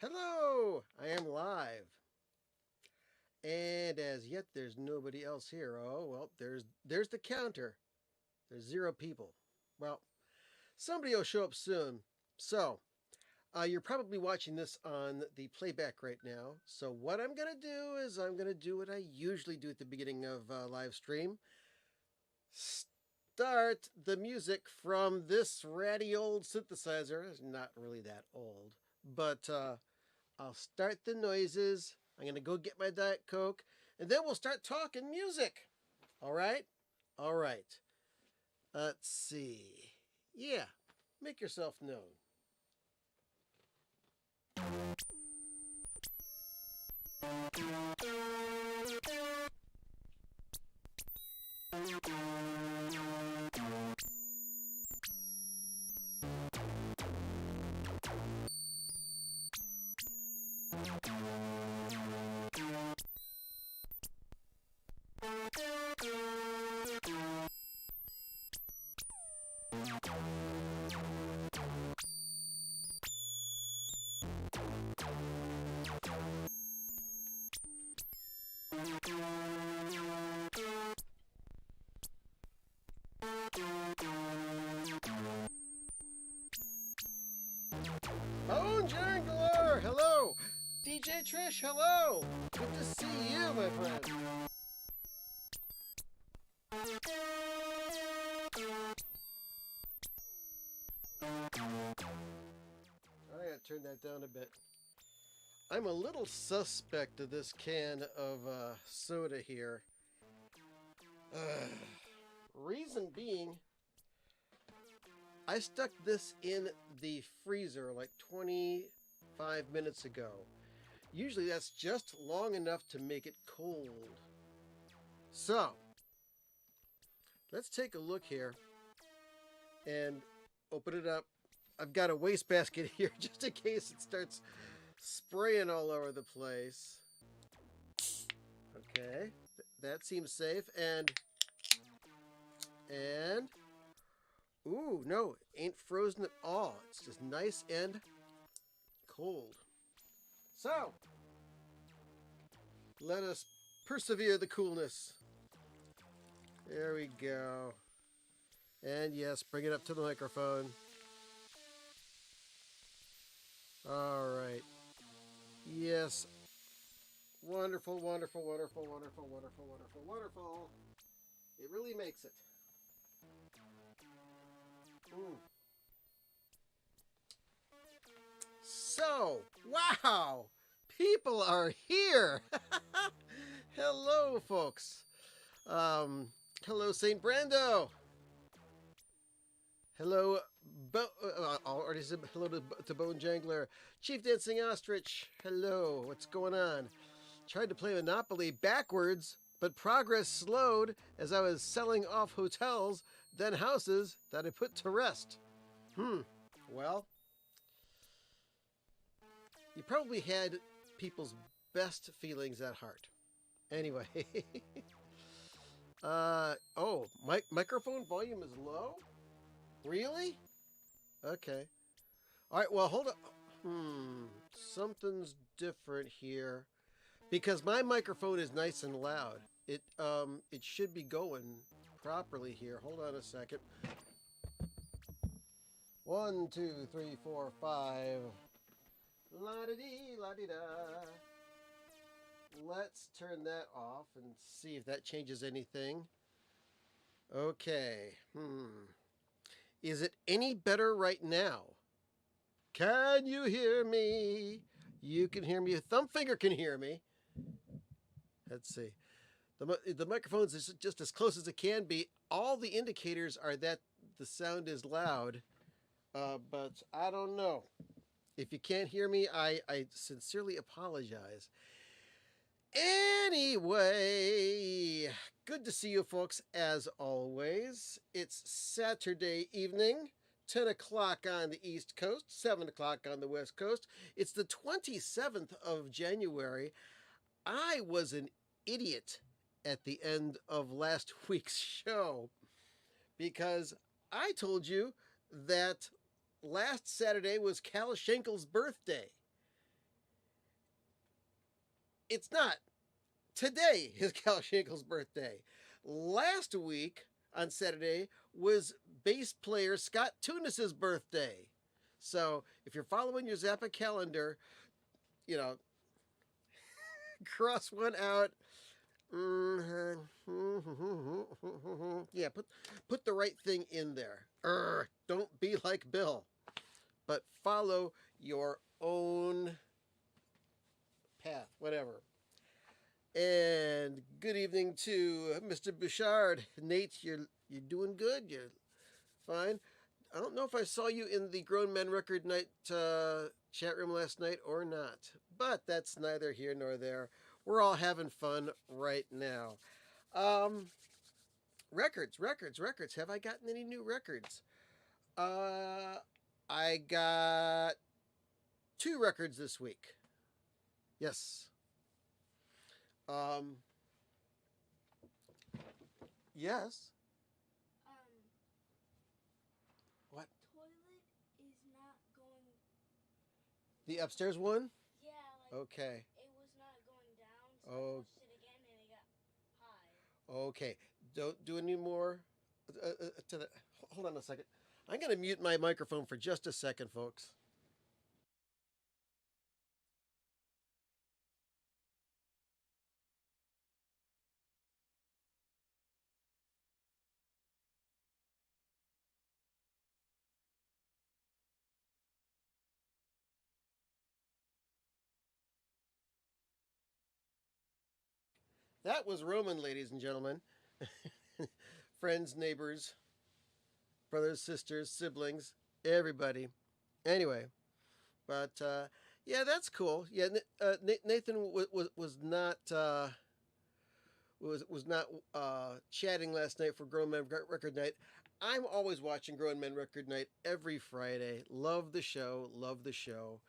Hello, I am live. And as yet there's nobody else here. Oh, well, there's the counter. There's 0 people. Well, somebody will show up soon. So, you're probably watching this on the playback right now. So what I'm going to do is I'm going to do what I usually do at the beginning of live stream. Start the music from this ratty old synthesizer. It's not really that old, but I'll start the noises. I'm going to go get my Diet Coke, and then we'll start talking music. All right? All right. Let's see. Yeah, make yourself known. Bone Jangler, hello. DJ Trish, hello. Good to see you, my friend. I gotta turn that down a bit. I'm a little suspect of this can of soda here. Reason being, I stuck this in the freezer like 25 minutes ago. Usually that's just long enough to make it cold. So, let's take a look here and open it up. I've got a wastebasket here just in case it starts spraying all over the place. Okay, that seems safe. And ooh, no, ain't frozen at all. It's just nice and cold. So, let us persevere the coolness. There we go. And yes, bring it up to the microphone. All right. Yes. Wonderful, wonderful, wonderful, wonderful, wonderful, wonderful, wonderful. It really makes it. So, wow, people are here. Hello, folks. Hello, Saint Brando. Hello, I already said hello to Bone Jangler. Chief Dancing Ostrich, hello. What's going on? Tried to play Monopoly backwards, but progress slowed as I was selling off hotels, then houses that I put to rest. Well, you probably had people's best feelings at heart. Anyway. Oh, microphone volume is low? Really? Okay. All right, well, hold on. Something's different here. Because my microphone is nice and loud. It should be going properly here. Hold on a second. 1, 2, 3, 4, 5. La-da-dee, la-dee-da. Let's turn that off and see if that changes anything. Okay. Is it any better right now? Can you hear me? You can hear me. Thumbfinger can hear me. Let's see. The microphone is just as close as it can be. All the indicators are that the sound is loud, but I don't know. If you can't hear me, I sincerely apologize. Anyway, good to see you folks as always. It's Saturday evening, 10 o'clock on the East Coast, 7 o'clock on the West Coast. It's the 27th of January. I was an idiot at the end of last week's show because I told you that last Saturday was Cal Schenkel's birthday. it's not. Today is Cal Schenkel's birthday. Last week on Saturday was bass player Scott Tunis's birthday. So if you're following your Zappa calendar, you know, cross one out. Yeah, put the right thing in there. Don't be like Bill, but follow your own path, whatever. And good evening to Mr. Bouchard. Nate, you're doing good. You're fine. I don't know if I saw you in the Grown Men Record Night chat room last night or not, but that's neither here nor there. We're all having fun right now. Um, records. Have I gotten any new records? I got 2 records this week. Yes. Um, yes. What? Toilet is not going. The upstairs one? Yeah, like Okay. it was not going down, so Oh. I pushed it again and it got high. Okay. Don't do any more. To the. Hold on a second. I'm gonna mute my microphone for just a second, folks. That was Roman, ladies and gentlemen. Friends, neighbors, brothers, sisters, siblings, everybody. Anyway, but yeah, that's cool. Yeah, Nathan was not was not chatting last night for Grown Men Record Night. I'm always watching Grown Men Record Night every Friday. Love the show. Love the show.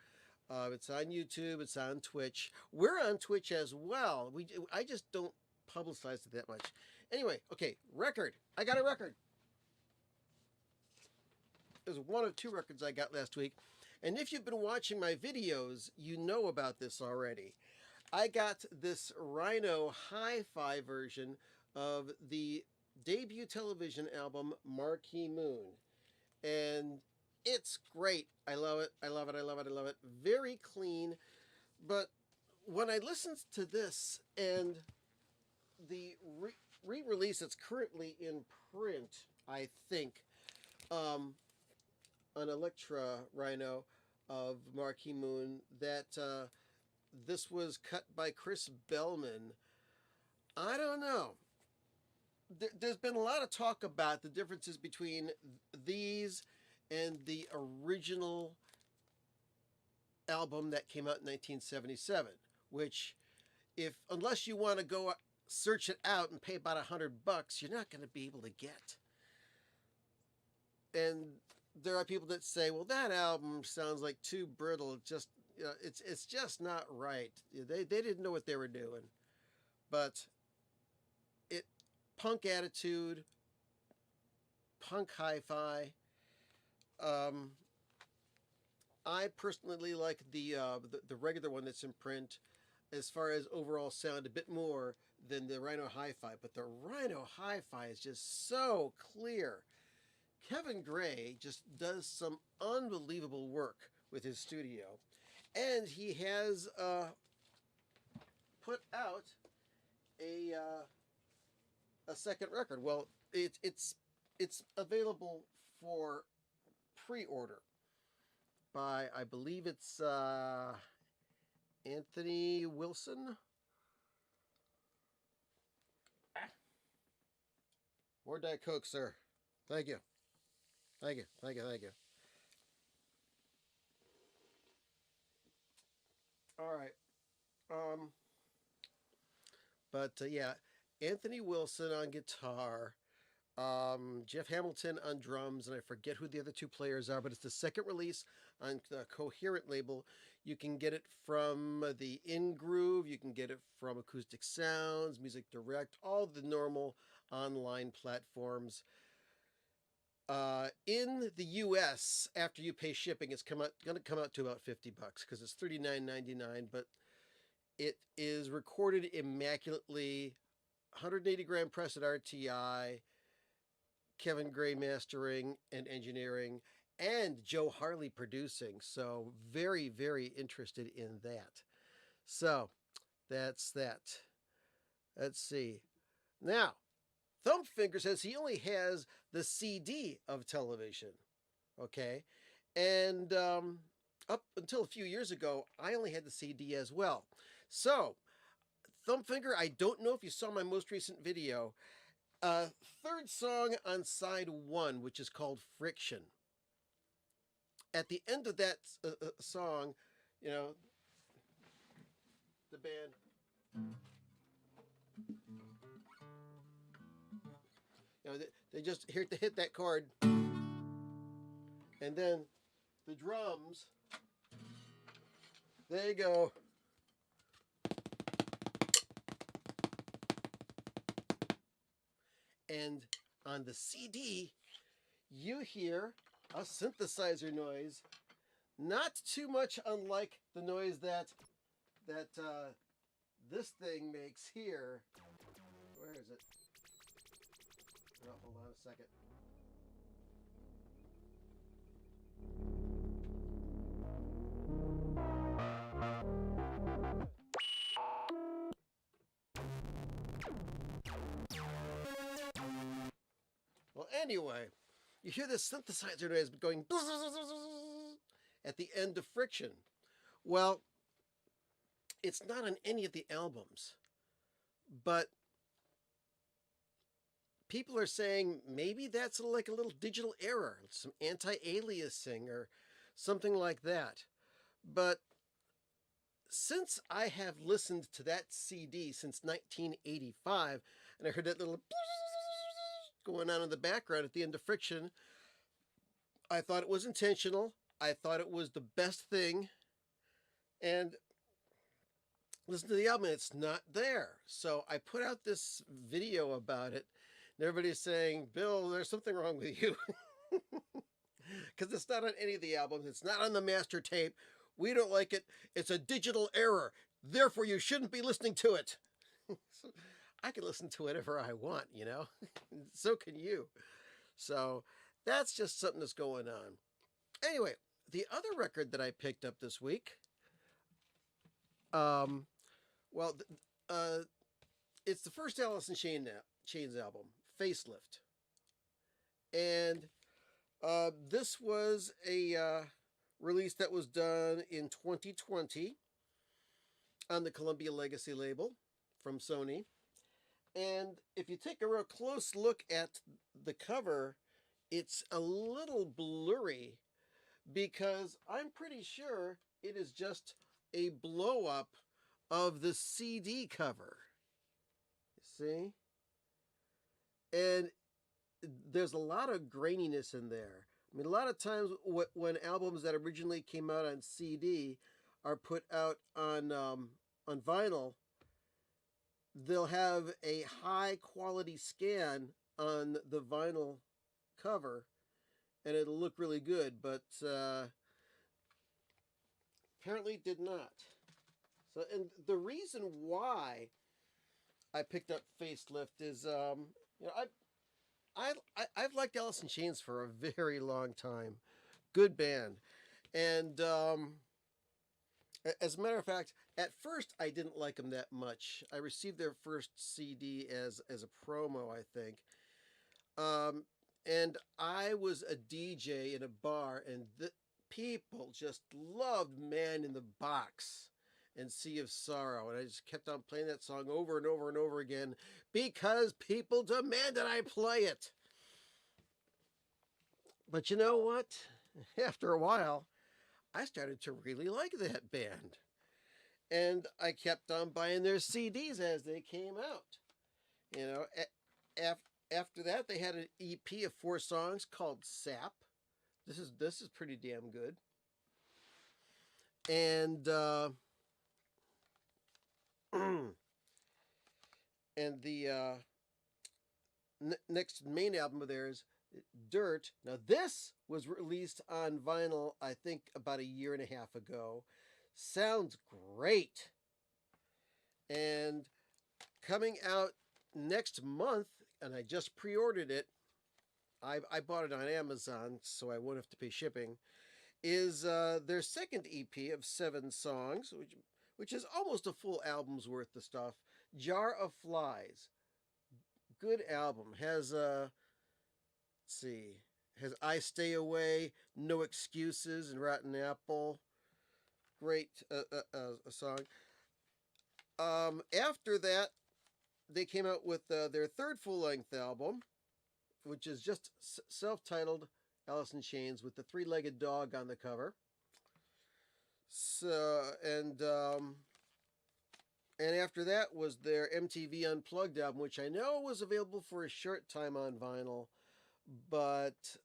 It's on YouTube. It's on Twitch. We're on Twitch as well. I just don't publicize it that much. Anyway, okay, record. I got a record. It was one of 2 records I got last week. And if you've been watching my videos, you know about this already. I got this Rhino hi-fi version of the debut television album Marquee Moon. And it's great. I love it. I love it. I love it. I love it. Very clean. But when I listened to this and the re-release that's currently in print, I think, on Electra Rhino of Marquee Moon, that this was cut by Chris Bellman. I don't know. There's been a lot of talk about the differences between these and the original album that came out in 1977, which, if unless you want to go search it out and pay about $100, you're not going to be able to get. And there are people that say, "Well, that album sounds like too brittle. Just it's just not right." They didn't know what they were doing, but it punk attitude, punk hi-fi. I personally like the regular one that's in print, as far as overall sound, a bit more than the Rhino Hi-Fi. But the Rhino Hi-Fi is just so clear. Kevin Gray just does some unbelievable work with his studio, and he has put out a second record. Well, it's available for pre-order by, I believe it's Anthony Wilson. More Diet Coke, sir. Thank you. Thank you. Thank you. Thank you. All right. Um, but yeah, Anthony Wilson on guitar, Jeff Hamilton on drums, and I forget who the other 2 players are, but it's the second release on the Coherent label. You can get it from the In Groove, you can get it from Acoustic Sounds, Music Direct, all the normal online platforms. In the U.S., after you pay shipping, it's going to come out to about $50 because it's $39.99. But It is recorded immaculately, 180 gram press at RTI, Kevin Gray mastering and engineering, and Joe Harley producing. So very, very interested in that. So that's that. Let's see. Now, Thumbfinger says he only has the CD of television. Okay. And up until a few years ago, I only had the CD as well. So, Thumbfinger, I don't know if you saw my most recent video. Third song on side one, which is called Friction. At the end of that song, you know, the band, you know, they just hit that chord, and then the drums, they go. And on the CD, you hear a synthesizer noise, not too much unlike the noise that this thing makes here. Where is it? Oh, hold on a second. Well, anyway, you hear this synthesizer noise going at the end of Friction. Well, it's not on any of the albums, but people are saying maybe that's like a little digital error, some anti-aliasing or something like that. But since I have listened to that CD since 1985, and I heard that little going on in the background at the end of Friction, I thought it was intentional. I thought it was the best thing. And listen to the album, and it's not there. So I put out this video about it, and everybody's saying, Bill, there's something wrong with you. Because it's not on any of the albums. It's not on the master tape. We don't like it. It's a digital error. Therefore, you shouldn't be listening to it. So I can listen to whatever I want, you know. So can you. So that's just something that's going on. Anyway, the other record that I picked up this week, it's the first Alice in Chains album, Facelift. And this was a release that was done in 2020 on the Columbia Legacy label from Sony. And if you take a real close look at the cover, it's a little blurry because I'm pretty sure it is just a blow up of the CD cover. See? And there's a lot of graininess in there. I mean, a lot of times when albums that originally came out on CD are put out on vinyl, they'll have a high quality scan on the vinyl cover, and it'll look really good. But apparently it did not. So, and the reason why I picked up Facelift is, you know, I've liked Alice in Chains for a very long time. Good band. And as a matter of fact, at first I didn't like them that much. I received their first CD as a promo, I think. And I was a DJ in a bar, and the people just loved Man in the Box and Sea of Sorrow. And I just kept on playing that song over and over and over again because people demanded I play it. But you know what? After a while, I started to really like that band. And I kept on buying their CDs as they came out. You know, after that, they had an EP of 4 songs called Sap. This is pretty damn good. And and the next main album of theirs, Dirt. Now this was released on vinyl, I think, about a year and a half ago. Sounds great. And coming out next month, and I just pre-ordered it. I bought it on Amazon, so I won't have to pay shipping. Is their second EP of 7 songs, which is almost a full album's worth of stuff. Jar of Flies, good album. Has let's see, has I Stay Away, No Excuses, and Rotten Apple. Great song. After that, they came out with their third full-length album, which is just self-titled Alice in Chains with the three-legged dog on the cover. So and after that was their MTV Unplugged album, which I know was available for a short time on vinyl, but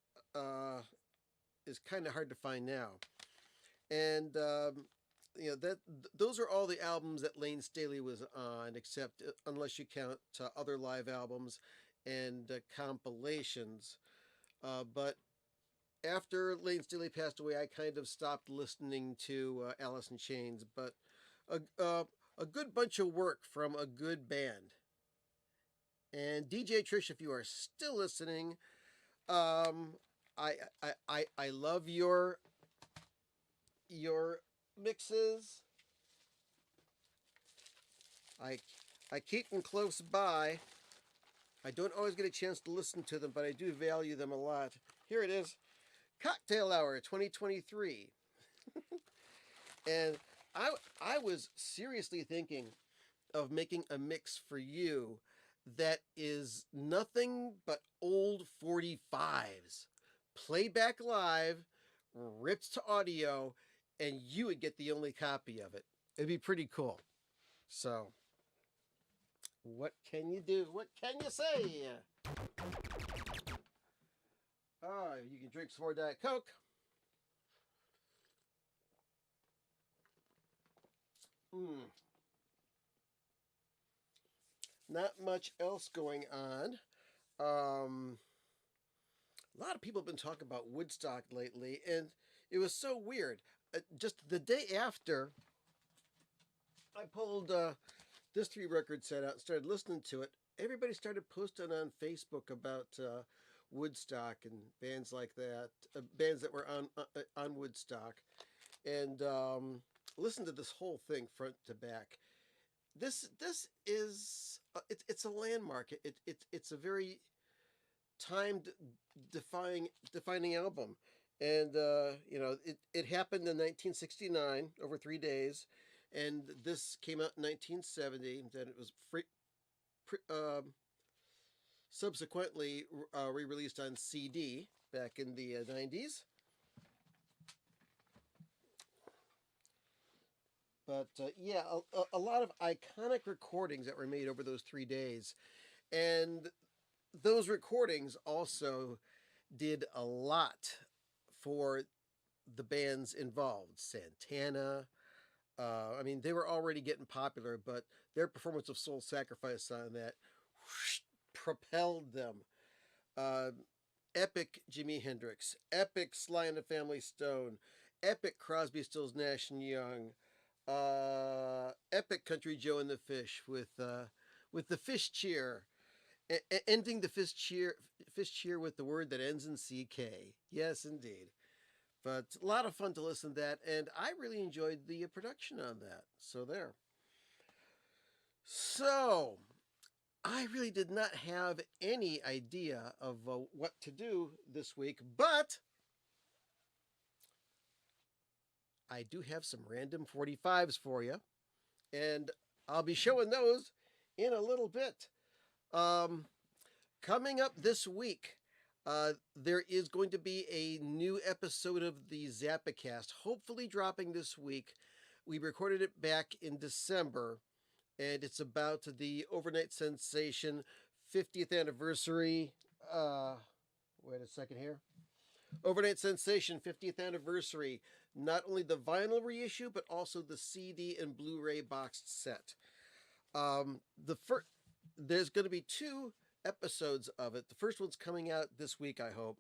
is kind of hard to find now. And those are all the albums that Lane Staley was on, except unless you count other live albums and compilations. But after Lane Staley passed away, I kind of stopped listening to Alice in Chains. But a good bunch of work from a good band. And DJ Trish, if you are still listening, I love your mixes. I keep them close by. I don't always get a chance to listen to them, but I do value them a lot. Here it is, Cocktail Hour 2023. And I was seriously thinking of making a mix for you that is nothing but old 45s, playback live, ripped to audio, and you would get the only copy of it. It'd be pretty cool. So, what can you do? What can you say? Oh, you can drink some more Diet Coke. Not much else going on. A lot of people have been talking about Woodstock lately, and it was so weird. Just the day after I pulled this 3 record set out and started listening to it, everybody started posting on Facebook about Woodstock and bands like that, bands that were on Woodstock, and listen to this whole thing front to back. This is it's a landmark. It's a very timed defining album, and it happened in 1969 over 3 days, and this came out in 1970. Then it was subsequently re-released on CD back in the 90s. But yeah, a lot of iconic recordings that were made over those 3 days. And those recordings also did a lot for the bands involved. Santana. I mean, they were already getting popular, but their performance of Soul Sacrifice on that propelled them. Epic Jimi Hendrix. Epic Sly and the Family Stone. Epic Crosby, Stills, Nash and Young. Epic Country Joe and the Fish with the Fish Cheer, ending the Fish Cheer with the word that ends in CK. Yes, indeed. But a lot of fun to listen to that, and I really enjoyed the production on that. So there. So I really did not have any idea of what to do this week, but I do have some random 45s for you, and I'll be showing those in a little bit. Coming up this week, there is going to be a new episode of the Zappacast, hopefully dropping this week. We recorded it back in December, and it's about the Overnight Sensation 50th anniversary. Wait a second here. Overnight Sensation 50th anniversary. Not only the vinyl reissue, but also the CD and Blu-ray boxed set. There's going to be 2 episodes of it. The first one's coming out this week, I hope.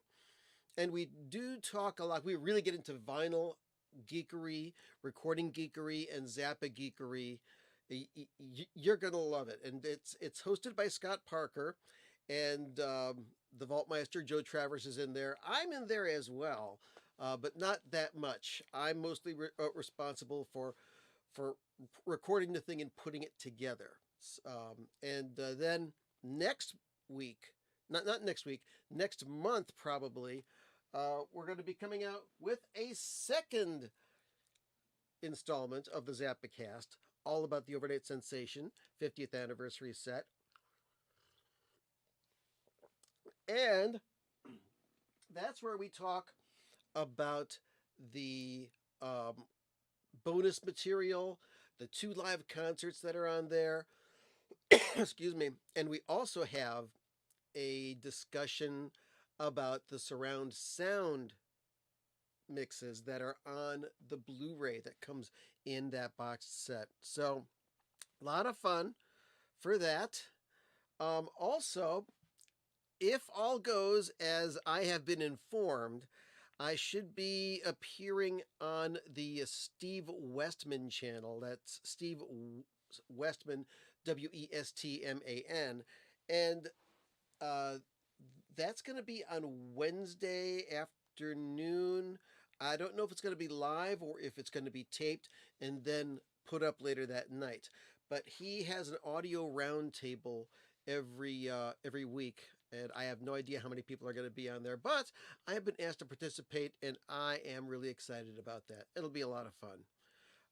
And we do talk a lot. We really get into vinyl geekery, recording geekery, and Zappa geekery You're gonna love it, and it's hosted by Scott Parker, and the Vaultmeister Joe Travers is in there. I'm in there as well, but not that much. I'm mostly responsible for recording the thing and putting it together. And then next week, not next week, next month probably, we're going to be coming out with a second installment of the Zappacast, all about the Overnight Sensation 50th anniversary set. And that's where we talk about the bonus material, the 2 live concerts that are on there. Excuse me. And we also have a discussion about the surround sound mixes that are on the Blu-ray that comes in that boxed set. So, a lot of fun for that. Also, if all goes as I have been informed, I should be appearing on the Steve Westman channel. That's Steve Westman, Westman. And uh, that's going to be on Wednesday afternoon. I don't know if it's going to be live or if it's going to be taped and then put up later that night. But he has an audio roundtable every week, and I have no idea how many people are going to be on there. But I have been asked to participate, and I am really excited about that. It'll be a lot of fun.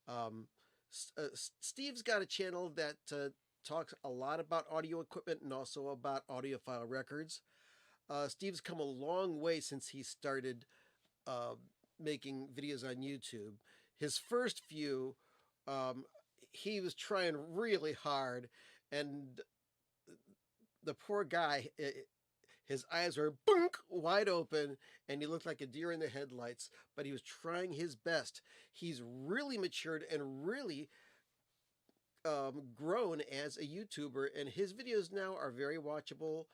Um, Steve's got a channel that talks a lot about audio equipment and also about audiophile records. Steve's come a long way since he started uh, making videos on YouTube. His first few, he was trying really hard, and the poor guy, his eyes were bunk wide open, and he looked like a deer in the headlights. But he was trying his best. He's really matured and really grown as a YouTuber, and his videos now are very watchable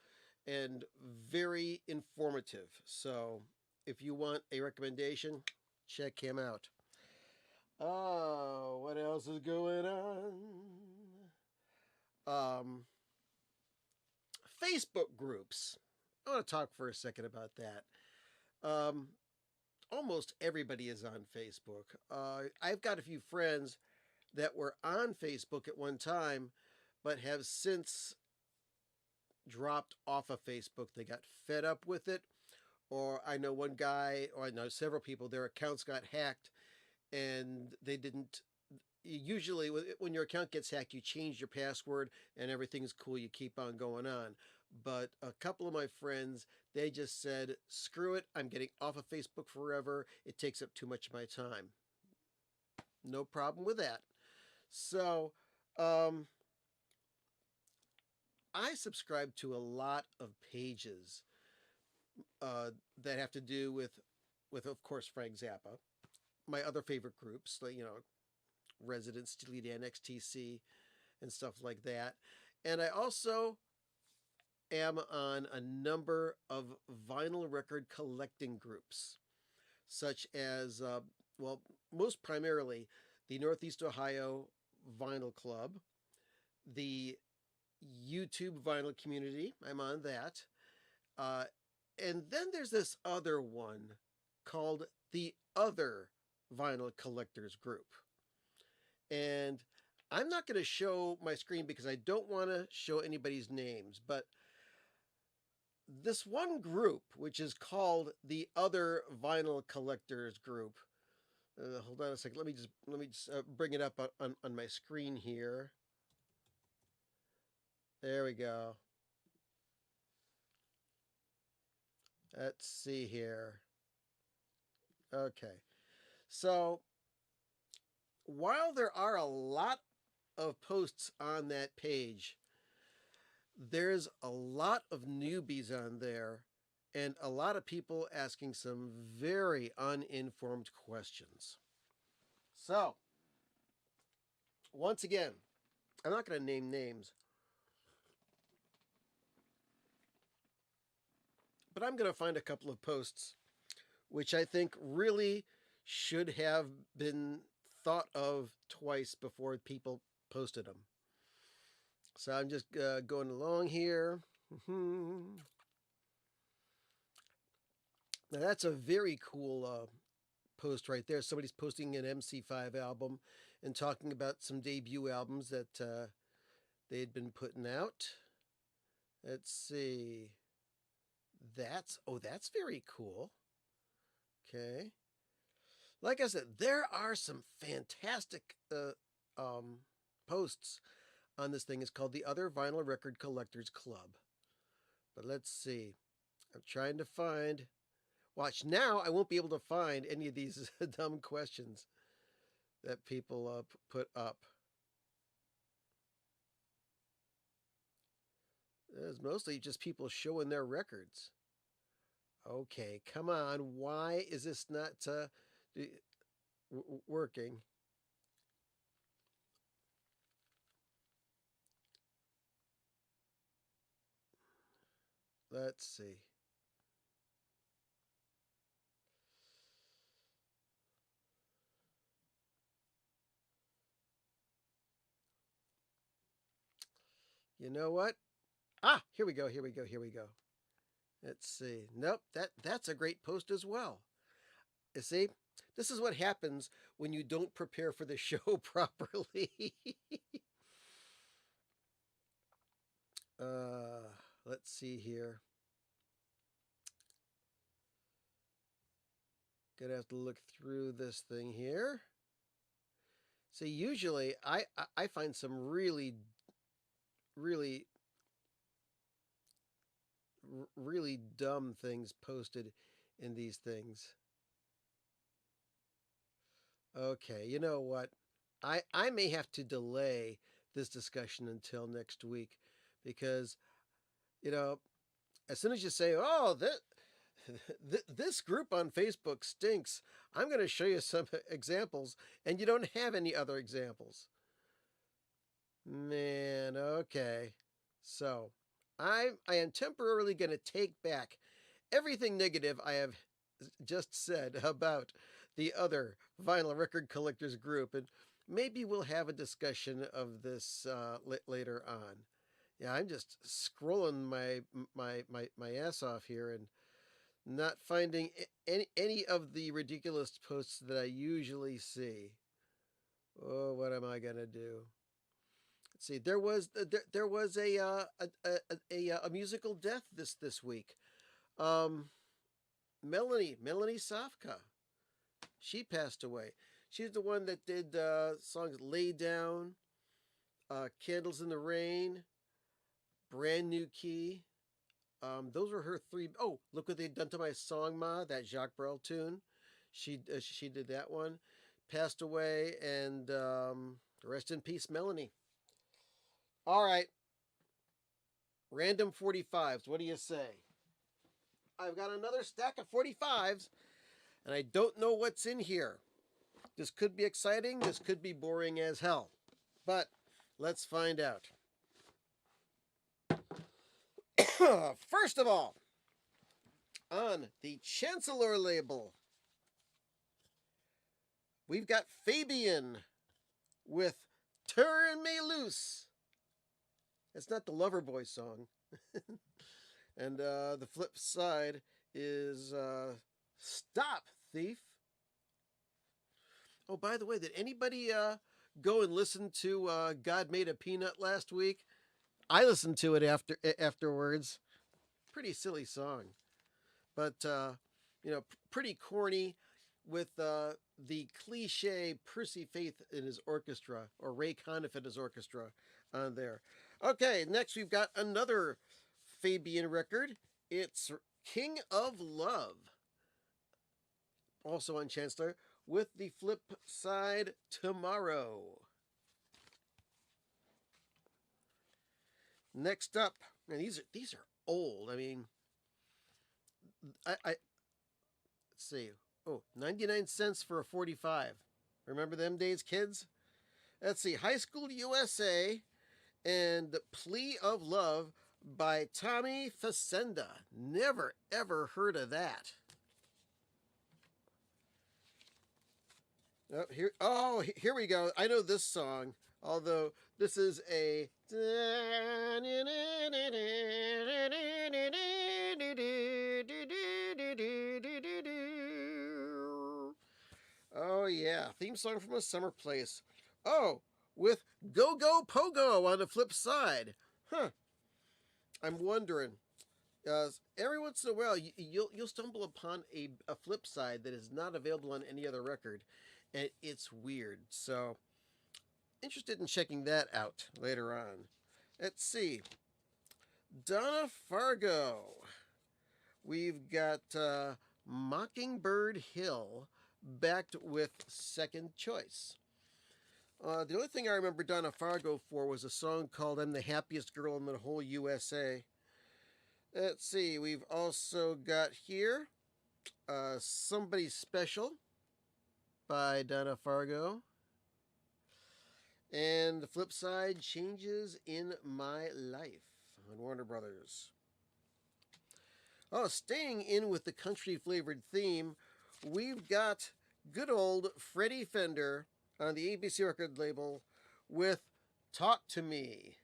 and very informative. So if you want a recommendation, check him out. Oh, what else is going on? Facebook groups. I want to talk for a second about that. Almost everybody is on Facebook. I've got a few friends that were on Facebook at one time, but have since dropped off of Facebook. They got fed up with it. Or I know one guy, or I know several people, their accounts got hacked and they didn't. Usually, when your account gets hacked, you change your password and everything's cool. You keep on going on. But a couple of my friends, they just said, screw it. I'm getting off of Facebook forever. It takes up too much of my time. No problem with that. So, I subscribe to a lot of pages that have to do with of course Frank Zappa, my other favorite groups, like Resident, Steely Dan, XTC, and stuff like that. And I also am on a number of vinyl record collecting groups, such as well, most primarily the Northeast Ohio Vinyl Club, the YouTube vinyl community. I'm on that. Uh, and then there's this other one called the Other Vinyl Collectors Group. And I'm not going to show my screen because I don't want to show anybody's names, but this one group, which is called the Other Vinyl Collectors Group. Hold on a second. Let me just bring it up on my screen here. There we go. Let's see here. Okay. So while there are a lot of posts on that page, there's a lot of newbies on there and a lot of people asking some very uninformed questions. So, once again, I'm not going to name names, but I'm going to find a couple of posts which I think really should have been thought of twice before people posted them. So I'm just going along here. Now that's a very cool post right there. Somebody's posting an MC5 album and talking about some debut albums that they had been putting out. Let's see. That's very cool. Okay. Like I said, there are some fantastic posts on this thing. It's called the Other Vinyl Record Collectors Club. But let's see. I'm trying to find. Watch, now I won't be able to find any of these dumb questions that people put up. It's mostly just people showing their records. Okay, come on. Why is this not working? Let's see. You know what? Ah, here we go. Let's see. Nope, that's a great post as well. You see, this is what happens when you don't prepare for the show properly. Let's see here. Gonna have to look through this thing here. See, usually I find some really dumb things posted in these things. Okay, you know what? I may have to delay this discussion until next week because, as soon as you say, oh, this group on Facebook stinks, I'm going to show you some examples, and you don't have any other examples. Man, okay. So, I am temporarily going to take back everything negative I have just said about the Other Vinyl Record Collectors group, and maybe we'll have a discussion of this later on. Yeah, I'm just scrolling my ass off here and not finding any of the ridiculous posts that I usually see. Oh, what am I gonna do? Let's see. There was a musical death this week. Melanie Safka. She passed away. She's the one that did songs "Lay Down," "Candles in the Rain," "Brand New Key." Those were her three. Oh, look what they'd done to my song, Ma, that Jacques Brel tune. She did that one. Passed away, and rest in peace, Melanie. All right. Random 45s. What do you say? I've got another stack of 45s, and I don't know what's in here. This could be exciting. This could be boring as hell. But let's find out. First of all, on the Chancellor label, we've got Fabian with Turn Me Loose. It's not the Loverboy song. And the flip side is Stop, Thief. Oh, by the way, did anybody go and listen to God Made a Peanut last week? I listened to it afterwards. Pretty silly song. But, pretty corny with the cliche Percy Faith in his orchestra, or Ray Conniff in his orchestra on there. Okay, next we've got another Fabian record. It's King of Love. Also on Chancellor, with the flip side, Tomorrow. Next up, and these are old. I mean, let's see. Oh, 99 cents for a 45. Remember them days, kids? Let's see. High School USA and Plea of Love by Tommy Facenda. Never, ever heard of that. Here we go. I know this song. Although this is a oh yeah, theme song from a summer place. Oh, with Go Go Pogo on the flip side. Huh. I'm wondering. Every once in a while, you'll stumble upon a flip side that is not available on any other record, and it's weird. So, interested in checking that out later on. Let's see. Donna Fargo. We've got Mockingbird Hill backed with Second Choice. The only thing I remember Donna Fargo for was a song called I'm the Happiest Girl in the Whole USA. Let's see, we've also got here Somebody Special by Donna Fargo. And the flip side, Changes in My Life on Warner Brothers. Oh, staying in with the country flavored theme, we've got good old Freddie Fender on the ABC record label with Talk to Me.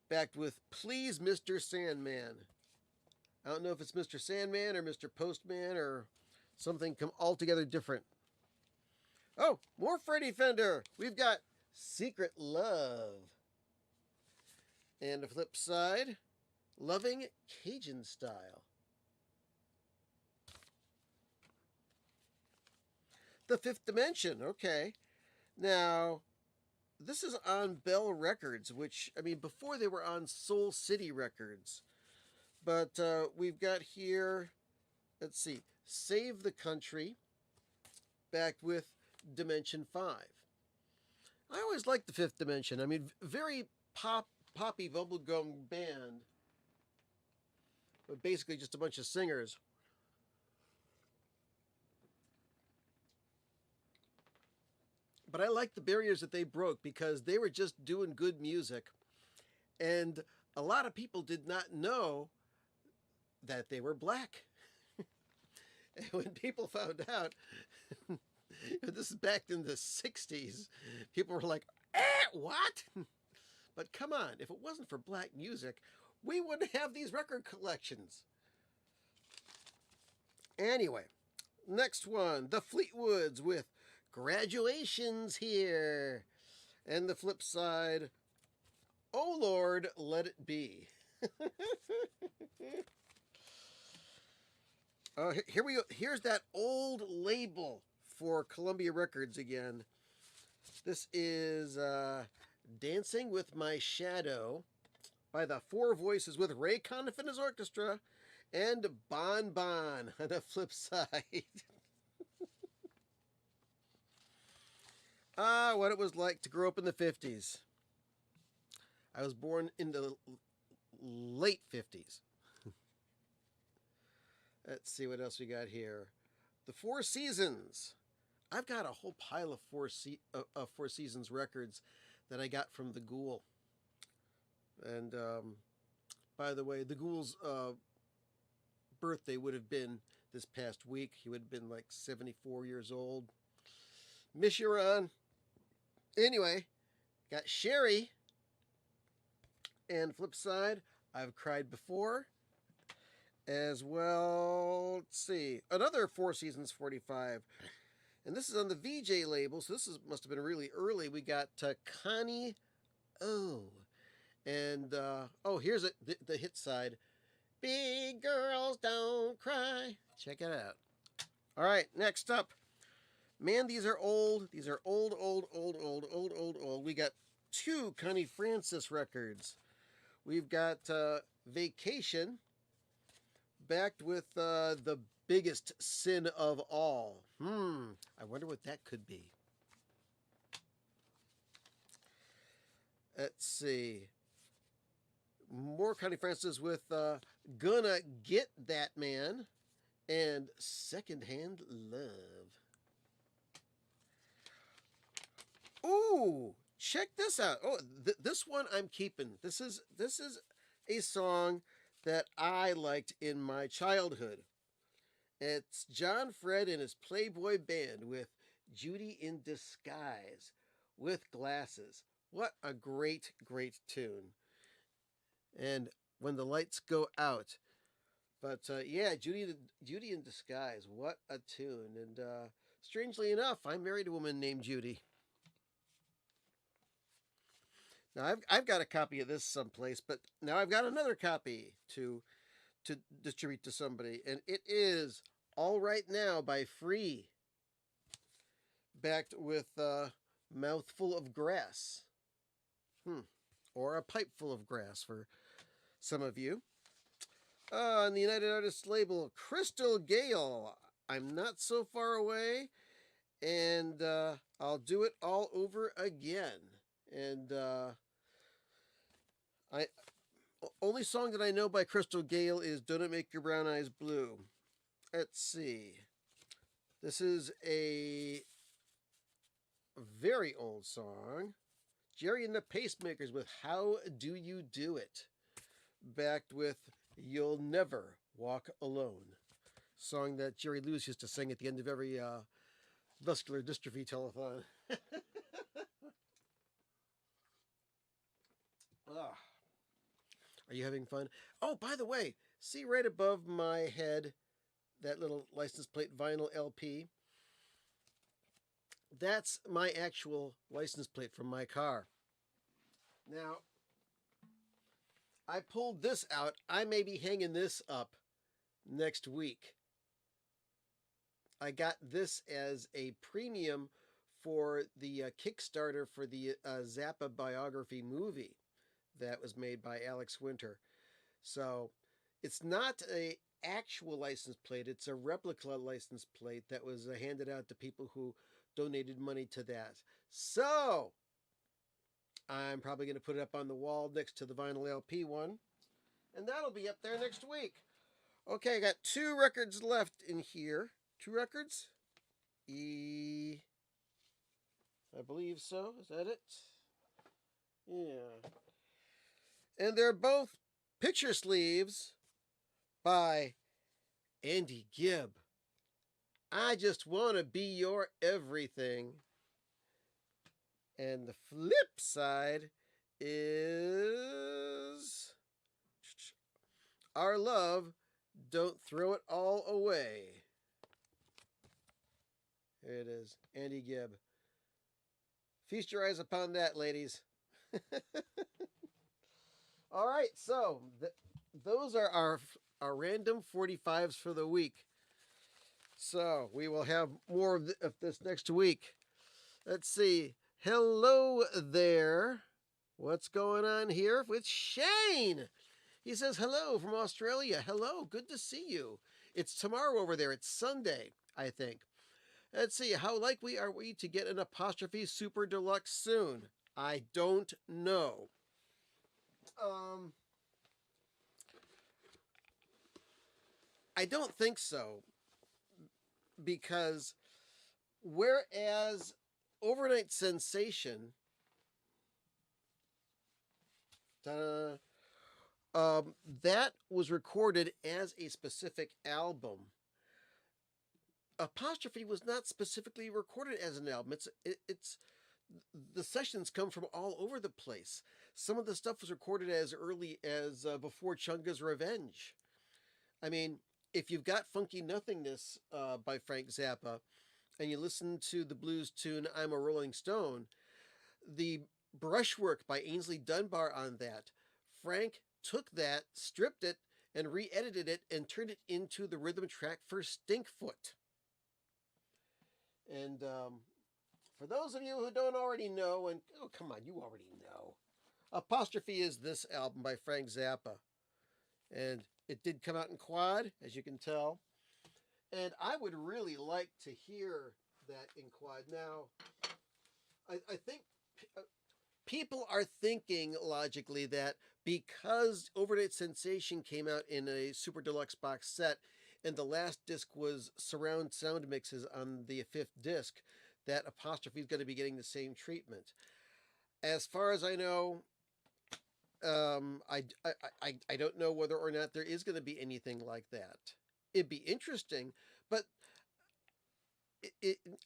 Backed with Please Mr. Sandman. I don't know if it's Mr. Sandman or Mr. Postman or something altogether different. Oh, more Freddie Fender. We've got Secret Love. And the flip side, Loving Cajun Style. The Fifth Dimension, okay. Now, this is on Bell Records, which, I mean, before they were on Soul City Records. But we've got here, let's see, Save the Country, backed with Dimension 5. I always liked the Fifth Dimension. I mean, very poppy bubblegum band, but basically just a bunch of singers. But I like the barriers that they broke because they were just doing good music. And a lot of people did not know that they were black. And when people found out, this is back in the 60s, people were like, what? But come on, if it wasn't for black music, we wouldn't have these record collections. Anyway, next one, the Fleetwoods with Graduations Here. And the flip side, Oh Lord, Let It Be. Here we go. Here's that old label for Columbia Records again. This is Dancing with My Shadow by the Four Voices with Ray Conniff and his orchestra and Bon Bon on the flip side. What it was like to grow up in the 50s. I was born in the late 50s. Let's see what else we got here. The Four Seasons. I've got a whole pile of Four Seasons records that I got from the Ghoul. And by the way, the Ghoul's birthday would have been this past week. He would have been like 74 years old. Miss you, Ron. Anyway, got Sherry. And flip side, I've Cried Before. As well, let's see, another Four Seasons 45. And this is on the VJ label, so must have been really early. We got Connie O. And, here's the hit side. Big Girls Don't Cry. Check it out. All right, next up. Man, these are old. These are old. We got two Connie Francis records. We've got Vacation, backed with The Biggest Sin of All. I wonder what that could be. Let's see. More Connie Francis with Gonna Get That Man and Secondhand Love. Ooh, check this out. Oh, this one I'm keeping. This is a song that I liked in my childhood. It's John Fred and his Playboy Band with Judy in Disguise with Glasses. What a great, great tune. And When the Lights Go Out. But yeah, Judy in Disguise. What a tune. And strangely enough, I married a woman named Judy. Now I've got a copy of this someplace, but now I've got another copy to distribute to somebody, and it is All Right Now by Free, backed with Mouthful of Grass. Or A Pipe Full of Grass for some of you. On the United Artists label, Crystal Gale, I'm Not So Far Away, and I'll Do It All Over Again. And I only song that I know by Crystal Gale is Don't It Make Your Brown Eyes Blue. Let's see. This is a very old song. Jerry and the Pacemakers with How Do You Do It? Backed with You'll Never Walk Alone. Song that Jerry Lewis used to sing at the end of every muscular dystrophy telethon. Are you having fun? Oh, by the way, see right above my head that little license plate vinyl LP? That's my actual license plate from my car. Now, I pulled this out. I may be hanging this up next week. I got this as a premium for the Kickstarter for the Zappa biography movie that was made by Alex Winter. So it's not a actual license plate. It's a replica license plate that was handed out to people who donated money to that. So I'm probably going to put it up on the wall next to the vinyl LP one, and that'll be up there next week. Okay, I got 2 records left in here. 2 records? I believe so. Is that it? Yeah. And they're both picture sleeves by Andy Gibb. I Just Want to Be Your Everything. And the flip side is Our Love, Don't Throw It All Away. There it is, Andy Gibb. Feast your eyes upon that, ladies. All right, so those are our random 45s for the week. So we will have more of this next week. Let's see. Hello there. What's going on here with Shane? He says hello from Australia. Hello, good to see you. It's tomorrow over there. It's Sunday, I think. Let's see. How likely are we to get an apostrophe super deluxe soon? I don't know. I don't think so, because whereas Overnight Sensation, that was recorded as a specific album. Apostrophe was not specifically recorded as an album. It's the sessions come from all over the place. Some of the stuff was recorded as early as before Chunga's Revenge. I mean, if you've got Funky Nothingness by Frank Zappa, and you listen to the blues tune I'm a Rolling Stone, the brushwork by Ainsley Dunbar on that, Frank took that, stripped it, and re-edited it and turned it into the rhythm track for Stinkfoot. And for those of you who don't already know, and oh, come on, you already know, Apostrophe is this album by Frank Zappa. And it did come out in quad, as you can tell. And I would really like to hear that in quad. Now, I think people are thinking logically that because Overnight Sensation came out in a super deluxe box set, and the last disc was surround sound mixes on the 5th disc, that Apostrophe is going to be getting the same treatment. As far as I know, I don't know whether or not there is going to be anything like that. It'd be interesting, but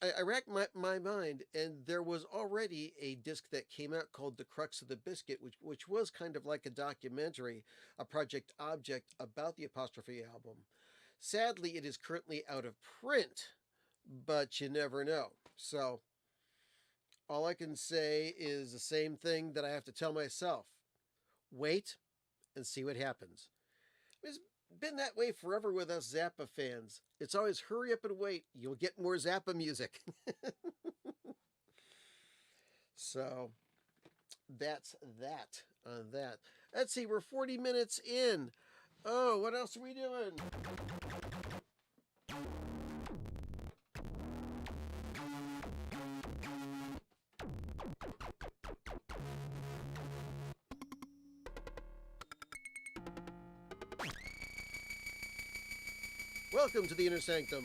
I racked my mind, and there was already a disc that came out called The Crux of the Biscuit, which was kind of like a documentary, a project object about the Apostrophe album. Sadly, it is currently out of print, but you never know. So, all I can say is the same thing that I have to tell myself: wait and see what happens. It's been that way forever with us Zappa fans. It's always hurry up and wait. You'll get more Zappa music. So that's that on that. Let's see, we're 40 minutes in. Oh, what else are we doing? Welcome to the Inner Sanctum.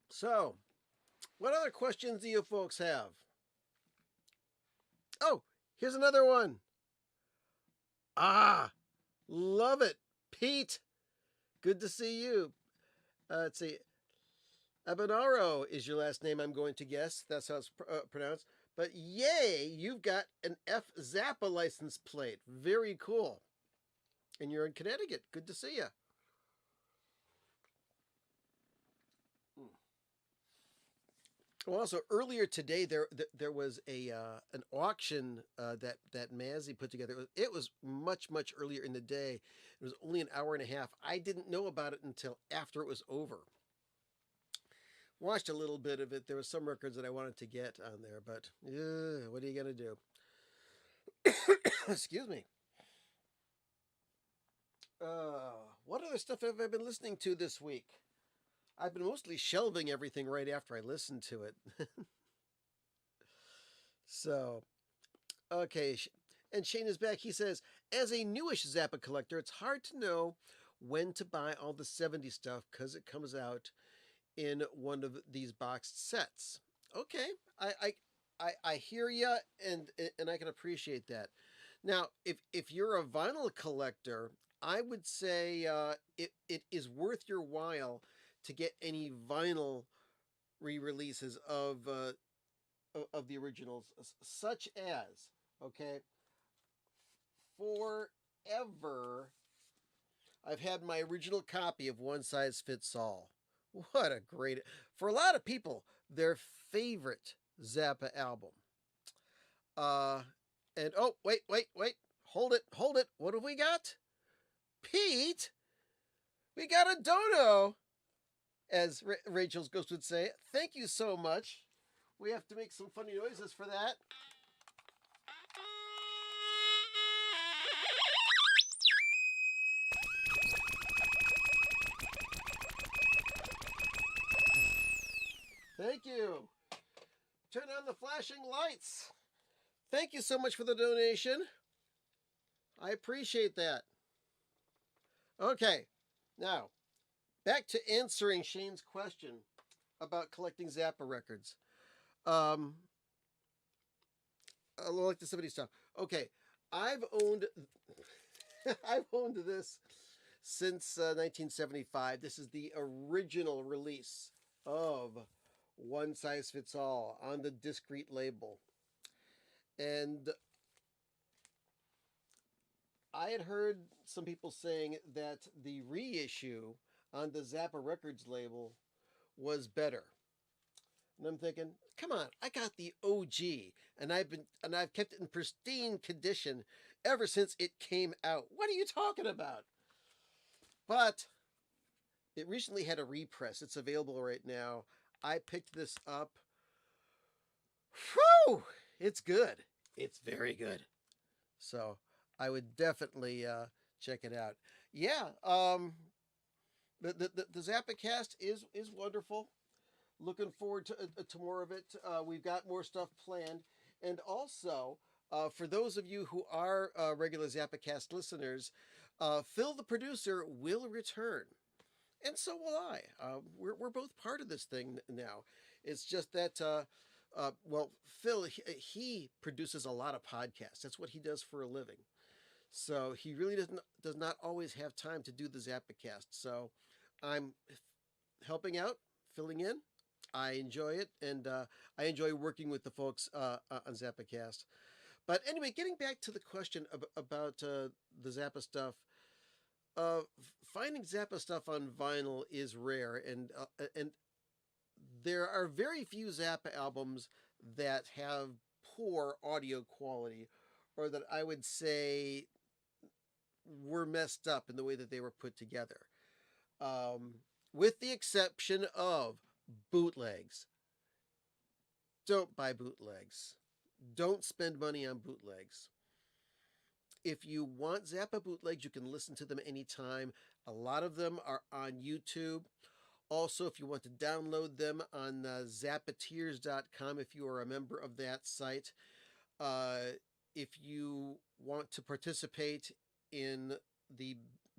So, what other questions do you folks have? Oh, here's another one. Ah, love it. Pete, good to see you. Let's see. Abanaro is your last name, I'm going to guess. That's how it's pronounced. But yay, you've got an F Zappa license plate. Very cool. And you're in Connecticut. Good to see you. Well, also earlier today there was a an auction that Mazzy put together. It was much earlier in the day. It was only an hour and a half. I didn't know about it until after it was over. Watched a little bit of it. There was some records that I wanted to get on there, but what are you gonna do? Excuse me. What other stuff have I been listening to this week? I've been mostly shelving everything right after I listened to it. So, okay. And Shane is back. He says, as a newish Zappa collector, it's hard to know when to buy all the 70s stuff because it comes out in one of these boxed sets. Okay, I hear you, and I can appreciate that. Now, if you're a vinyl collector, I would say it is worth your while to get any vinyl re-releases of the originals, such as, okay, forever I've had my original copy of One Size Fits All. What a great, for a lot of people, their favorite Zappa album. Uh, and oh, wait, hold it. What have we got? Pete, we got a dono, as Rachel's Ghost would say. Thank you so much. We have to make some funny noises for that. Thank you. Turn on the flashing lights. Thank you so much for the donation. I appreciate that. Okay, now back to answering Shane's question about collecting Zappa records. I like the 70s stuff. Okay, I've owned I've owned this since 1975. This is the original release of One Size Fits All on the Discreet label. And I had heard some people saying that the reissue on the Zappa Records label was better. And I'm thinking, come on, I got the OG, and I've kept it in pristine condition ever since it came out. What are you talking about? But it recently had a repress. It's available right now. I picked this up. Whew! It's good. It's very good. So I would definitely check it out. Yeah, the Zappa cast is wonderful. Looking forward to more of it. We've got more stuff planned, and also for those of you who are regular Zappacast listeners, Phil the producer will return, and so will I. We're both part of this thing now. It's just that well, Phil he produces a lot of podcasts. That's what he does for a living. So he really does not always have time to do the Zappacast. So I'm helping out, filling in. I enjoy it, and I enjoy working with the folks on Zappacast. But anyway, getting back to the question about the Zappa stuff, uh, finding Zappa stuff on vinyl is rare, and there are very few Zappa albums that have poor audio quality, or that I would say were messed up in the way that they were put together. Um, with the exception of bootlegs. Don't buy bootlegs. Don't spend money on bootlegs. If you want Zappa bootlegs, you can listen to them anytime. A lot of them are on YouTube. Also, if you want to download them on zappateers.com, if you are a member of that site. If you want to participate in the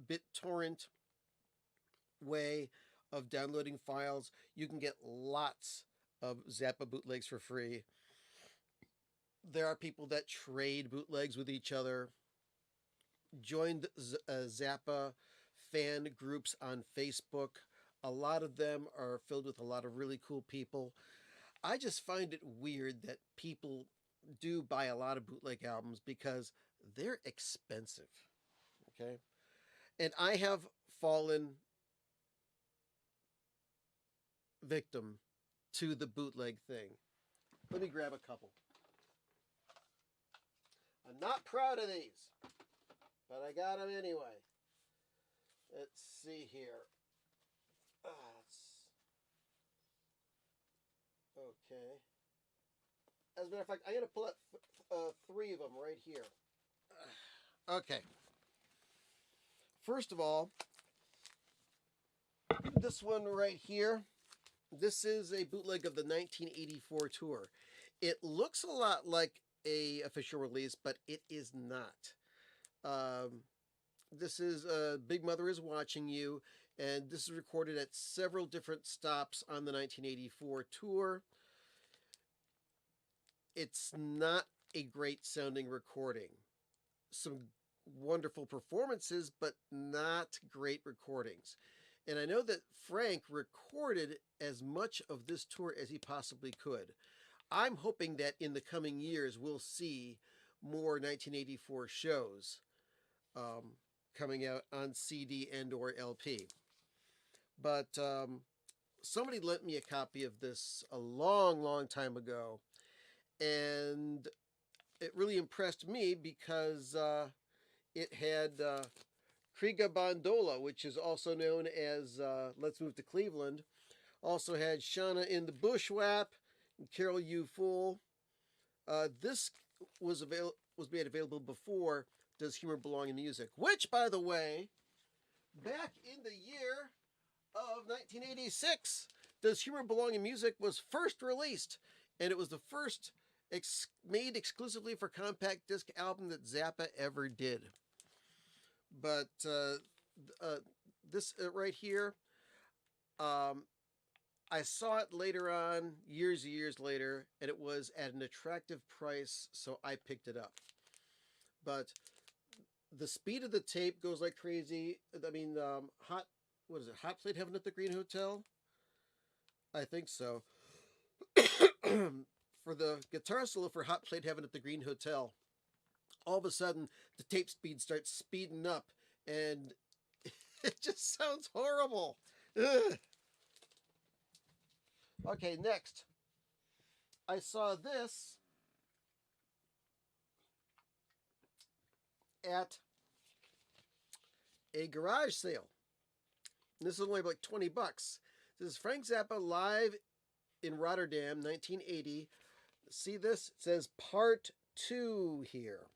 BitTorrent way of downloading files, you can get lots of Zappa bootlegs for free. There are people that trade bootlegs with each other. Join Zappa fan groups on Facebook. A lot of them are filled with a lot of really cool people. I just find it weird that people do buy a lot of bootleg albums because they're expensive. Okay? And I have fallen victim to the bootleg thing. Let me grab a couple. I'm not proud of these, but I got them anyway. Let's see here. Okay. As a matter of fact, I'm going to pull up three of them right here. Okay. First of all, this one right here. This is a bootleg of the 1984 tour. It looks a lot like a official release, but it is not. This is Big Mother Is Watching You, and this is recorded at several different stops on the 1984 tour. It's not a great sounding recording. Some wonderful performances, but not great recordings. And I know that Frank recorded as much of this tour as he possibly could. I'm hoping that in the coming years we'll see more 1984 shows coming out on CD and or LP. But somebody lent me a copy of this a long, long time ago, and it really impressed me because it had Kriga Bandola, which is also known as Let's Move to Cleveland. Also had Shauna in the Bushwhap, and Carol You Fool. This was made available before Does Humor Belong in Music? Which, by the way, back in the year of 1986, Does Humor Belong in Music was first released, and it was the first made exclusively for compact disc album that Zappa ever did. But this right here, I saw it later on, years and years later, and it was at an attractive price, so I picked it up. But the speed of the tape goes like crazy. I mean, Hot Plate Heaven at the Green Hotel? I think so. For the guitar solo for Hot Plate Heaven at the Green Hotel, all of a sudden the tape speed starts speeding up, and it just sounds horrible. Ugh. Okay, next. I saw this at a garage sale. And this is only like 20 bucks. This is Frank Zappa live in Rotterdam, 1980. See this? It says Part 2 here.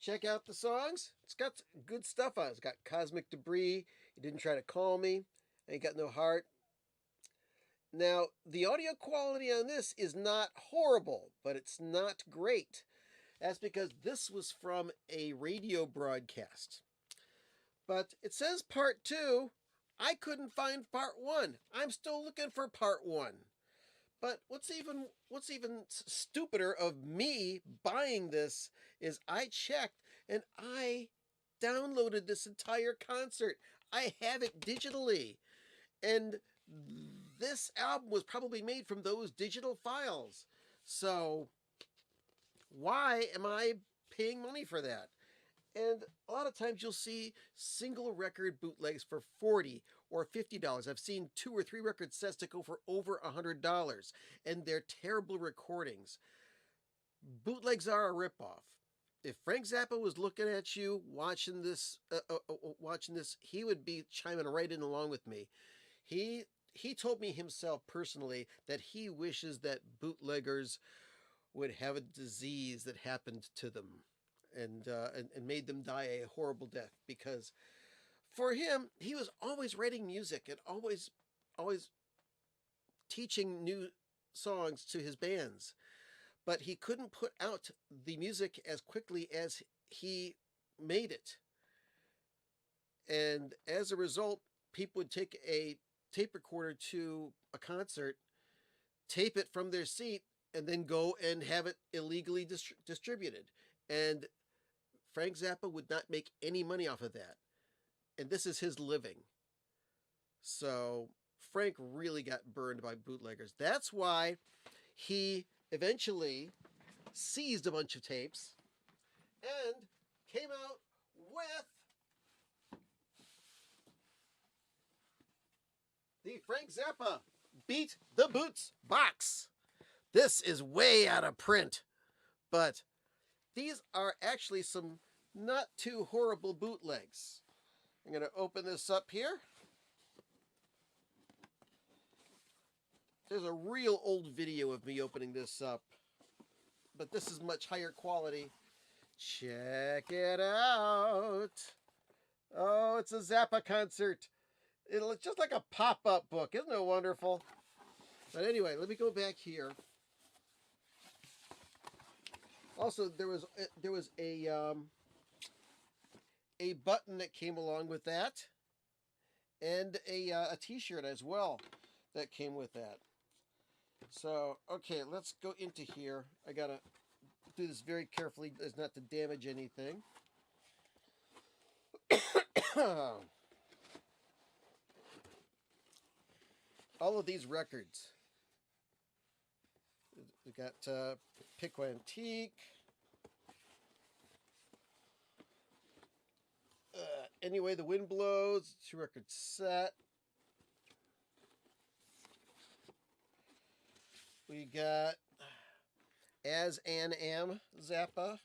Check out the songs. It's got good stuff on it. It's got Cosmic Debris. You Didn't Try to Call Me. Ain't Got No Heart. Now, the audio quality on this is not horrible, but it's not great. That's because this was from a radio broadcast. But it says Part 2. I couldn't find Part 1. I'm still looking for Part 1. But what's even stupider of me buying this is I checked, and I downloaded this entire concert. I have it digitally. And this album was probably made from those digital files. So why am I paying money for that? And a lot of times you'll see single record bootlegs for $40 or $50. I've seen 2 or 3 record sets that go for over $100, and they're terrible recordings. Bootlegs are a ripoff. If Frank Zappa was looking at you watching this, he would be chiming right in along with me. He told me himself personally that he wishes that bootleggers would have a disease that happened to them, and made them die a horrible death, because for him, he was always writing music and always teaching new songs to his bands, but he couldn't put out the music as quickly as he made it. And as a result, people would take a tape recorder to a concert, tape it from their seat, and then go and have it illegally distributed. And Frank Zappa would not make any money off of that. And this is his living. So Frank really got burned by bootleggers. That's why he eventually seized a bunch of tapes and came out with the Frank Zappa Beat the Boots box. This is way out of print, but these are actually some not too horrible bootlegs. I'm going to open this up here. There's a real old video of me opening this up, but this is much higher quality. Check it out. Oh, it's a Zappa concert. It's just like a pop-up book. Isn't it wonderful? But anyway, let me go back here. Also, there was a button that came along with that, and a T-shirt as well that came with that. So, okay, let's go into here. I gotta do this very carefully as not to damage anything. All of these records. We got Pico Antique. Anyway, the Wind Blows, 2-record set. We got As An Am Zappa,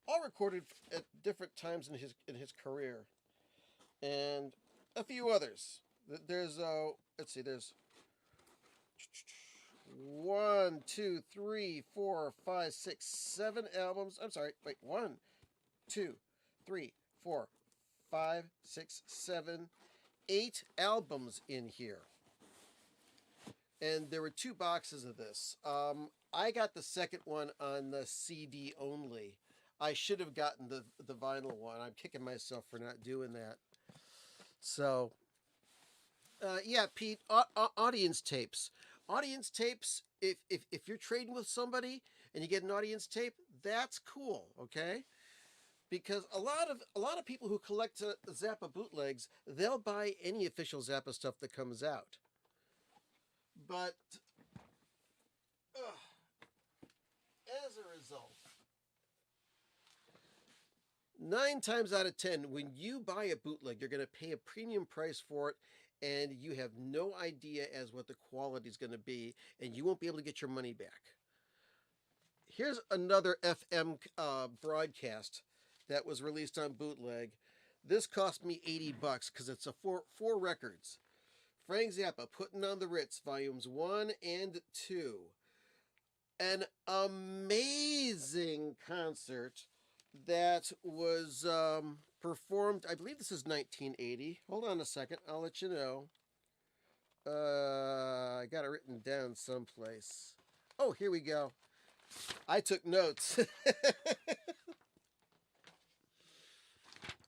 all recorded at different times in his career, and a few others. There's let's see, there's 1, 2, 3, 4, 5, 6, 7 albums. I'm sorry, wait, 1, 2, 3, 4, 5, 6, 7, 8 albums in here. And there were 2 boxes of this. I got the second one on the CD only. I should have gotten the vinyl one. I'm kicking myself for not doing that. So, yeah, Pete, audience tapes. Audience tapes, if you're trading with somebody and you get an audience tape, that's cool, okay? Because a lot of people who collect Zappa bootlegs, they'll buy any official Zappa stuff that comes out. But as a result, 9 times out of 10, when you buy a bootleg, you're going to pay a premium price for it, and you have no idea as what the quality is going to be, and you won't be able to get your money back. Here's another FM broadcast that was released on bootleg. This cost me $80 because it's a four records. Frank Zappa, Putting on the Ritz, Volumes 1 and 2. An amazing concert that was performed, I believe this is 1980. Hold on a second, I'll let you know. I got it written down someplace. Oh, here we go. I took notes.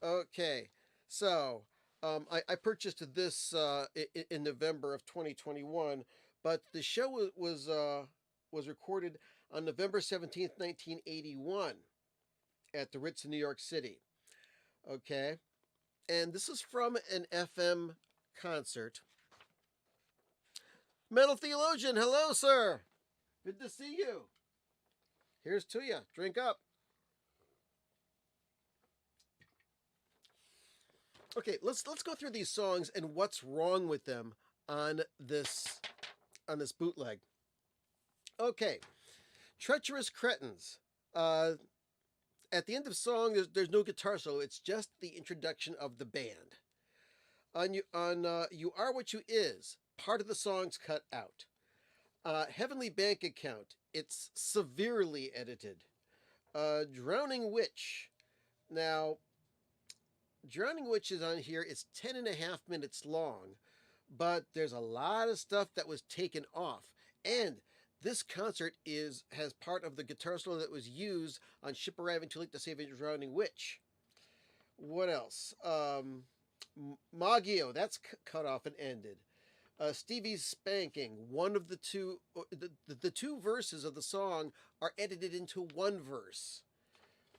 Okay, so I purchased this in November of 2021, but the show was recorded on November 17th, 1981. at the Ritz in New York City. Okay. And this is from an FM concert. Metal Theologian, hello, sir. Good to see you. Here's to you. Drink up. Okay, let's go through these songs and what's wrong with them on this bootleg. Okay, Treacherous Cretins. At the end of the song, there's no guitar solo. It's just the introduction of the band. On You Are What You Is, part of the song's cut out. Heavenly Bank Account, it's severely edited. Drowning Witch. Now, Drowning Witch is on here. It's 10.5 minutes long, but there's a lot of stuff that was taken off. And this concert has part of the guitar solo that was used on Ship Arriving Too Late to Save a Drowning Witch. What else? Maggio, that's cut off and ended. Stevie's Spanking, one of the two, the two verses of the song are edited into one verse.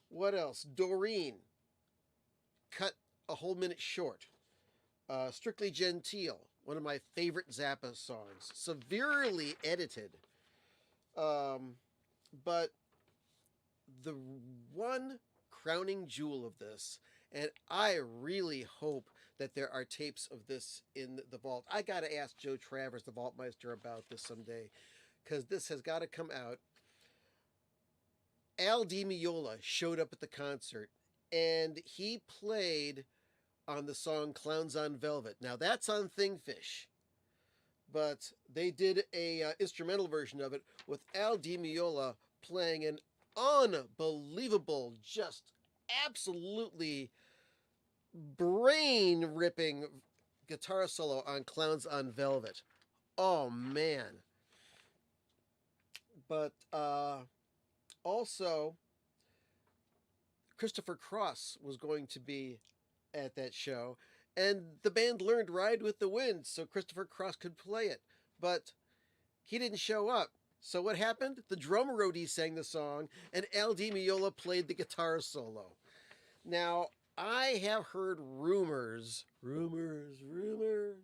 What else? Doreen, cut a whole minute short. Strictly Gentile, one of my favorite Zappa songs, severely edited. But the one crowning jewel of this, and I really hope that there are tapes of this in the vault. I got to ask Joe Travers, the Vaultmeister, about this someday, because this has got to come out. Al Di Meola showed up at the concert, and he played on the song Clowns on Velvet. Now, that's on Thingfish, but they did a instrumental version of it with Al Di Meola playing an unbelievable, just absolutely brain-ripping guitar solo on Clowns on Velvet. Oh, man. But also, Christopher Cross was going to be at that show, and the band learned Ride with the Wind so Christopher Cross could play it, but he didn't show up. So what happened? The drum roadie sang the song, and Al Di Meola played the guitar solo. Now, I have heard rumors, ever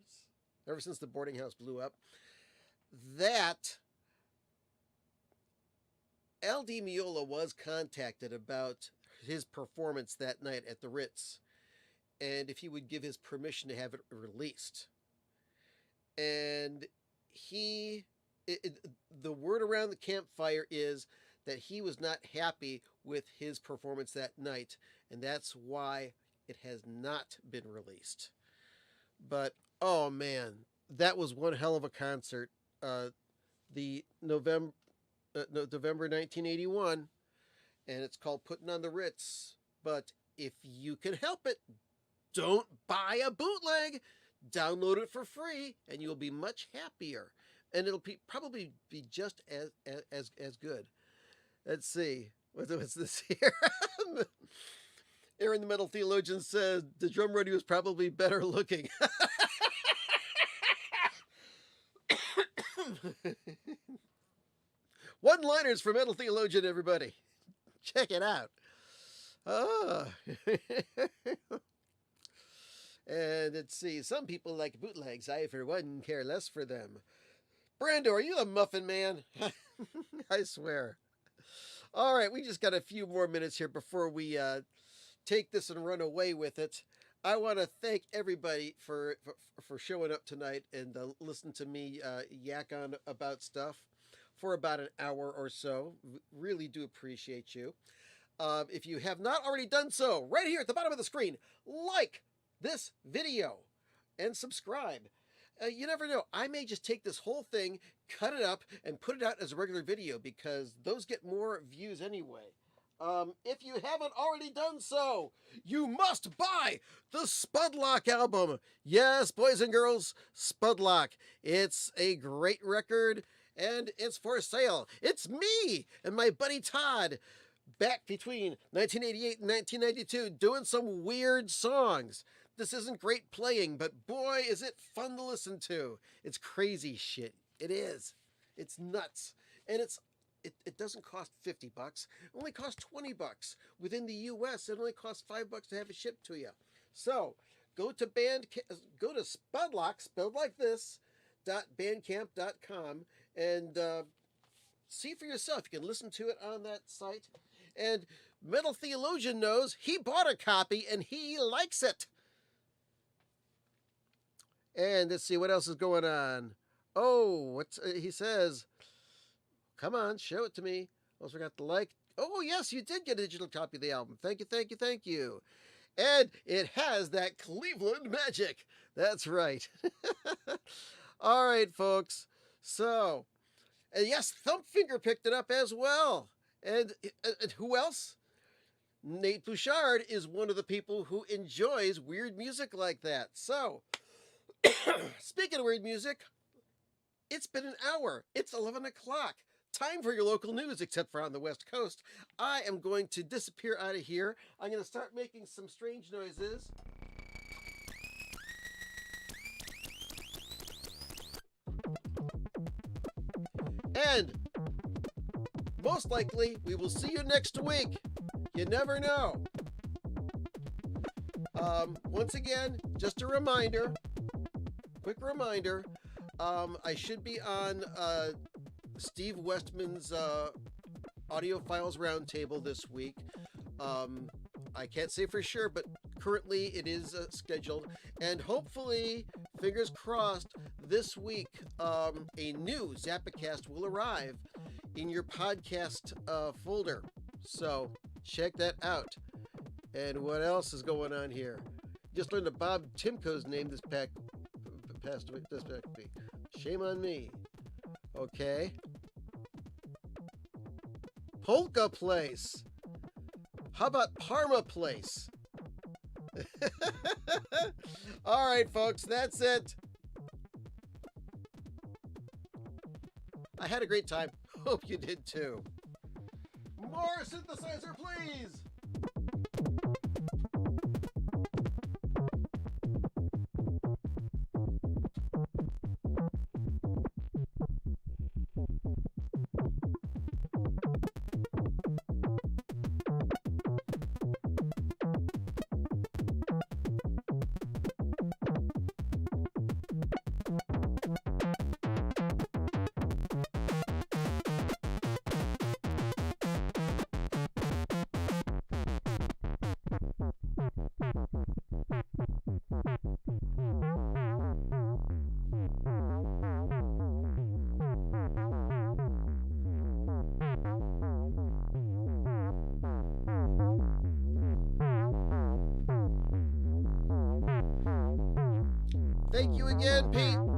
since the boarding house blew up, that Al Di Meola was contacted about his performance that night at the Ritz, and if he would give his permission to have it released. And the word around the campfire is that he was not happy with his performance that night, and that's why it has not been released. But, oh man, that was one hell of a concert. The November 1981, and it's called Putting on the Ritz. But if you can help it, don't buy a bootleg. Download it for free, and you'll be much happier. And it'll probably be just as good. Let's see. What's this here? Aaron the Metal Theologian says the drum roadie was probably better looking. One-liners for Metal Theologian, everybody. Check it out. Oh. And let's see. Some people like bootlegs. I, for one, care less for them. Brando, are you a muffin man? I swear. All right, we just got a few more minutes here before we take this and run away with it. I want to thank everybody for showing up tonight and listen to me yak on about stuff for about an hour or so. Really do appreciate you. If you have not already done so, right here at the bottom of the screen, like this video and subscribe. You never know. I may just take this whole thing, cut it up, and put it out as a regular video because those get more views anyway. If you haven't already done so, you must buy the Spudlock album. Yes, boys and girls, Spudlock. It's a great record, and it's for sale. It's me and my buddy Todd back between 1988 and 1992 doing some weird songs. This isn't great playing, but boy, is it fun to listen to. It's crazy shit. It is. It's nuts. And it doesn't cost $50. It only costs $20. Within the US, it only costs $5 to have it shipped to you. So go to Spudlock, spelled like this, .bandcamp.com, and see for yourself. You can listen to it on that site. And Metal Theologian knows he bought a copy and he likes it. And let's see what else is going on. Oh, what's he says? Come on, show it to me. Also forgot to like. Oh, yes, you did get a digital copy of the album. Thank you, thank you, thank you. And it has that Cleveland magic. That's right. All right, folks. So, and yes, Thumpfinger picked it up as well. And who else? Nate Bouchard is one of the people who enjoys weird music like that. So, speaking of weird music, it's been an hour. It's 11 o'clock. Time for your local news, except for on the West Coast. I am going to disappear out of here. I'm going to start making some strange noises. And most likely, we will see you next week. You never know. Once again, just a reminder, quick reminder, I should be on Steve Westman's Audio Files Roundtable this week. I can't say for sure, but currently it is scheduled. And hopefully, fingers crossed, this week a new Zappacast will arrive in your podcast folder. So check that out. And what else is going on here? Just learned that Bob Timko's name this past week. Shame on me. Okay. Polka Place. How about Parma Place? All right, folks, that's it. I had a great time. Hope you did too. More synthesizer, please. Thank you again, Pete.